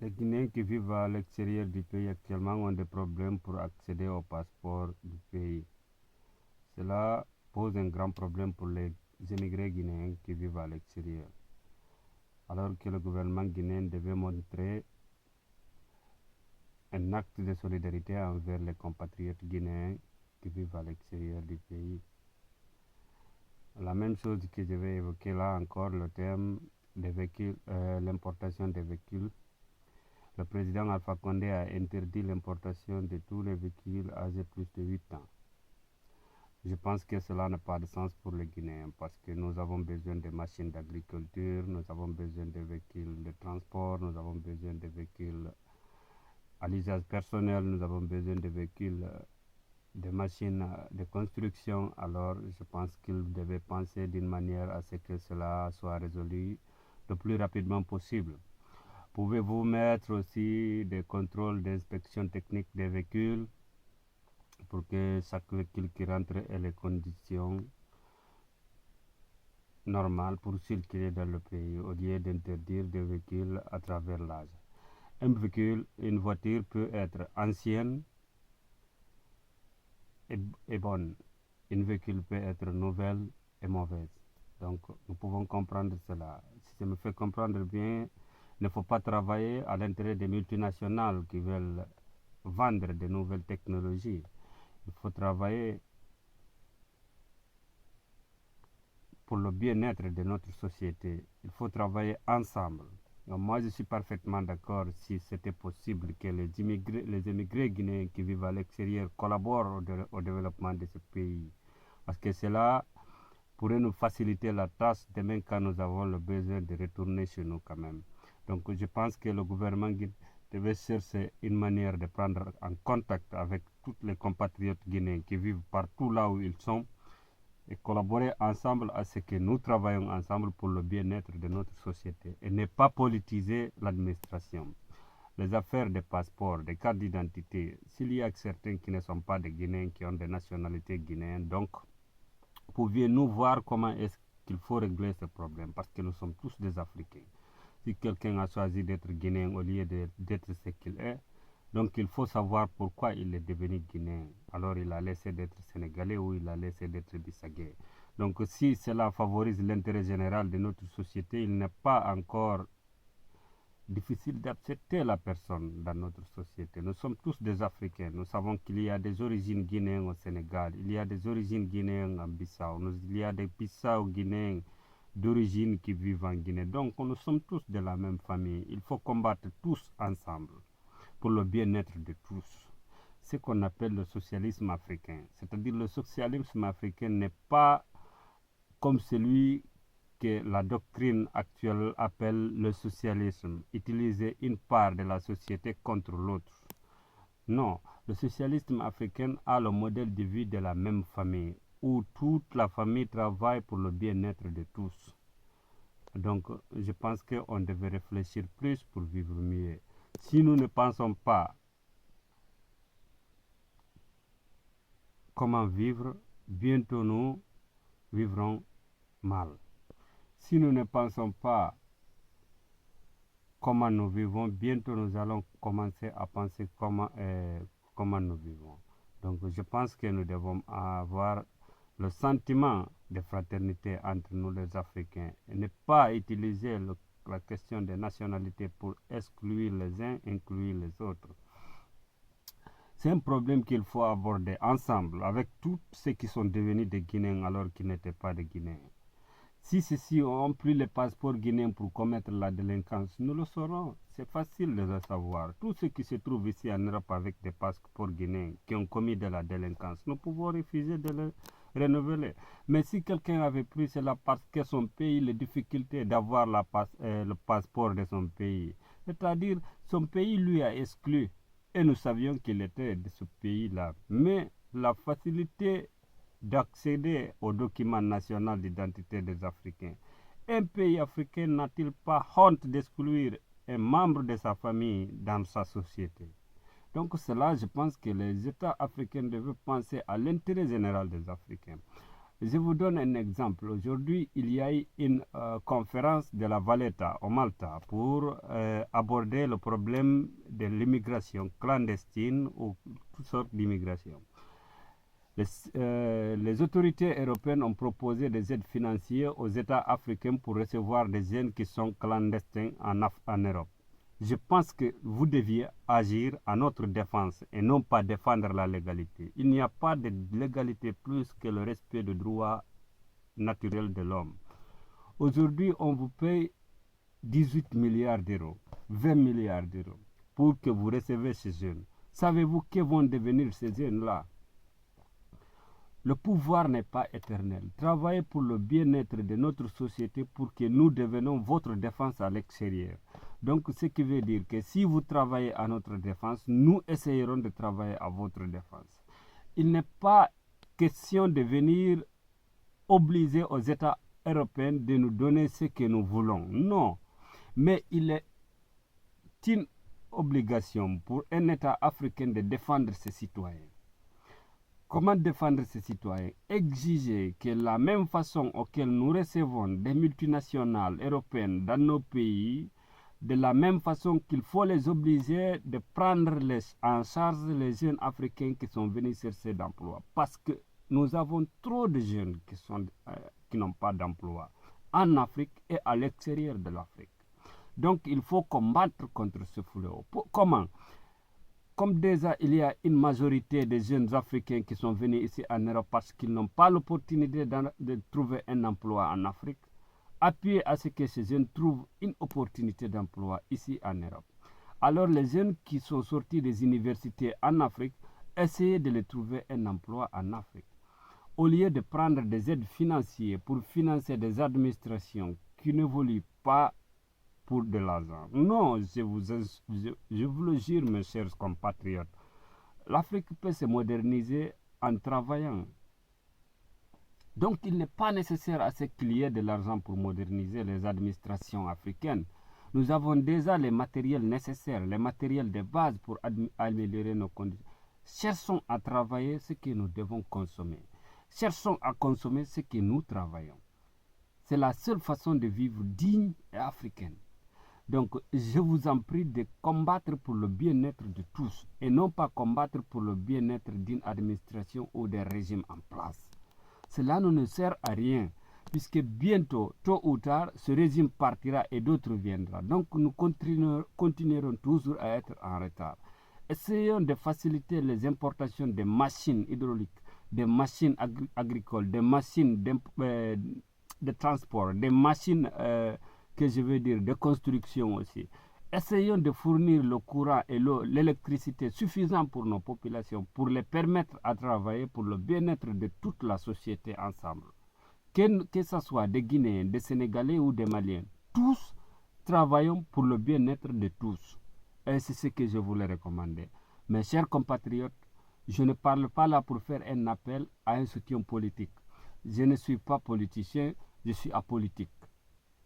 Les Guinéens qui vivent à l'extérieur du pays actuellement ont des problèmes pour accéder au passeport du pays. Cela pose un grand problème pour les émigrés guinéens qui vivent à l'extérieur. Alors que le gouvernement guinéen devait montrer un acte de solidarité envers les compatriotes guinéens qui vivent à l'extérieur du pays. La même chose que je vais évoquer là encore, le thème des véhicules, l'importation des véhicules. Le président Alpha Condé a interdit l'importation de tous les véhicules âgés de plus de 8 ans. Je pense que cela n'a pas de sens pour les Guinéens parce que nous avons besoin de machines d'agriculture, nous avons besoin de véhicules de transport, nous avons besoin de véhicules à l'usage personnel, nous avons besoin de véhicules, de machines de construction. Alors je pense qu'ils devaient penser d'une manière à ce que cela soit résolu le plus rapidement possible. Pouvez-vous mettre aussi des contrôles d'inspection technique des véhicules pour que chaque véhicule qui rentre ait les conditions normales pour circuler dans le pays au lieu d'interdire des véhicules à travers l'âge. Une voiture peut être ancienne et bonne. Une véhicule peut être nouvelle et mauvaise. Donc nous pouvons comprendre cela. Si je me fais comprendre bien, il ne faut pas travailler à l'intérêt des multinationales qui veulent vendre de nouvelles technologies. Il faut travailler pour le bien-être de notre société. Il faut travailler ensemble. Donc moi, je suis parfaitement d'accord si c'était possible que les émigrés guinéens qui vivent à l'extérieur collaborent au développement de ce pays. Parce que cela pourrait nous faciliter la tâche demain quand nous avons le besoin de retourner chez nous quand même. Donc je pense que le gouvernement devait chercher une manière de prendre en contact avec tous les compatriotes guinéens qui vivent partout là où ils sont et collaborer ensemble à ce que nous travaillons ensemble pour le bien-être de notre société et ne pas politiser l'administration. Les affaires des passeports, des cartes d'identité, s'il y a certains qui ne sont pas des Guinéens, qui ont des nationalités guinéennes, donc pouviez-nous voir comment est-ce qu'il faut régler ce problème parce que nous sommes tous des Africains. Si quelqu'un a choisi d'être Guinéen au lieu d'être ce qu'il est, donc il faut savoir pourquoi il est devenu Guinéen. Alors il a laissé d'être Sénégalais ou il a laissé d'être Bissagais. Donc si cela favorise l'intérêt général de notre société, il n'est pas encore difficile d'accepter la personne dans notre société. Nous sommes tous des Africains. Nous savons qu'il y a des origines guinéennes au Sénégal, il y a des origines guinéennes en Bissau, il y a des Bissau-Guinéens d'origine qui vivent en Guinée. Donc nous sommes tous de la même famille. Il faut combattre tous ensemble pour le bien-être de tous. Ce qu'on appelle le socialisme africain. C'est-à-dire le socialisme africain n'est pas comme celui que la doctrine actuelle appelle le socialisme, utiliser une part de la société contre l'autre. Non, le socialisme africain a le modèle de vie de la même famille, où toute la famille travaille pour le bien-être de tous. Donc, je pense qu'on devait réfléchir plus pour vivre mieux. Si nous ne pensons pas comment vivre, bientôt nous vivrons mal. Si nous ne pensons pas comment nous vivons, bientôt nous allons commencer à penser comment nous vivons. Donc je pense que nous devons avoir le sentiment de fraternité entre nous les Africains et ne pas utiliser la question des nationalités pour exclure les uns, inclure les autres. C'est un problème qu'il faut aborder ensemble avec tous ceux qui sont devenus des Guinéens alors qu'ils n'étaient pas des Guinéens. Si ceux-ci ont pris les passeports guinéens pour commettre la délinquance, nous le saurons. C'est facile de le savoir. Tous ceux qui se trouvent ici en Europe avec des passeports guinéens qui ont commis de la délinquance, nous pouvons refuser de le renouveler. Mais si quelqu'un avait pris cela parce que son pays, les difficultés d'avoir le passeport de son pays, c'est-à-dire son pays lui a exclu. Et nous savions qu'il était de ce pays-là. Mais la facilité d'accéder au document national d'identité des Africains. Un pays africain n'a-t-il pas honte d'exclure un membre de sa famille dans sa société? Donc cela, je pense que les États africains doivent penser à l'intérêt général des Africains. Je vous donne un exemple. Aujourd'hui, il y a eu une conférence de la Valletta au Malta pour aborder le problème de l'immigration clandestine ou toutes sortes d'immigration. Les autorités européennes ont proposé des aides financières aux États africains pour recevoir des jeunes qui sont clandestins en Europe. Je pense que vous deviez agir à notre défense et non pas défendre la légalité. Il n'y a pas de légalité plus que le respect des droits naturels de l'homme. Aujourd'hui, on vous paye 18 milliards d'euros, 20 milliards d'euros pour que vous receviez ces jeunes. Savez-vous que vont devenir ces jeunes-là? Le pouvoir n'est pas éternel. Travaillez pour le bien-être de notre société pour que nous devenions votre défense à l'extérieur. Donc, ce qui veut dire que si vous travaillez à notre défense, nous essayerons de travailler à votre défense. Il n'est pas question de venir obliger aux États européens de nous donner ce que nous voulons. Non. Mais il est une obligation pour un État africain de défendre ses citoyens. Comment défendre ces citoyens? Exiger que la même façon auquel nous recevons des multinationales européennes dans nos pays, de la même façon qu'il faut les obliger de prendre en charge les jeunes africains qui sont venus chercher d'emploi. Parce que nous avons trop de jeunes qui n'ont pas d'emploi en Afrique et à l'extérieur de l'Afrique. Donc il faut combattre contre ce fléau. Comment? Comme déjà il y a une majorité de jeunes Africains qui sont venus ici en Europe parce qu'ils n'ont pas l'opportunité de trouver un emploi en Afrique, appuyer à ce que ces jeunes trouvent une opportunité d'emploi ici en Europe. Alors les jeunes qui sont sortis des universités en Afrique, essayez de les trouver un emploi en Afrique. Au lieu de prendre des aides financières pour financer des administrations qui n'évoluent pas pour de l'argent. Non, je vous le jure, mes chers compatriotes, l'Afrique peut se moderniser en travaillant. Donc, il n'est pas nécessaire à ce qu'il y ait de l'argent pour moderniser les administrations africaines. Nous avons déjà les matériels nécessaires, les matériels de base pour améliorer nos conditions. Cherchons à travailler ce que nous devons consommer. Cherchons à consommer ce que nous travaillons. C'est la seule façon de vivre digne et africaine. Donc, je vous en prie de combattre pour le bien-être de tous et non pas combattre pour le bien-être d'une administration ou d'un régime en place. Cela ne nous sert à rien, puisque bientôt, tôt ou tard, ce régime partira et d'autres viendront. Donc, nous continuerons toujours à être en retard. Essayons de faciliter les importations des machines hydrauliques, des machines agricoles, des machines de transport, des machines de construction aussi. Essayons de fournir le courant et l'électricité suffisant pour nos populations, pour les permettre à travailler pour le bien-être de toute la société ensemble. Que ce soit des Guinéens, des Sénégalais ou des Maliens, tous travaillons pour le bien-être de tous. Et c'est ce que je voulais recommander. Mes chers compatriotes, je ne parle pas là pour faire un appel à un soutien politique. Je ne suis pas politicien, je suis apolitique.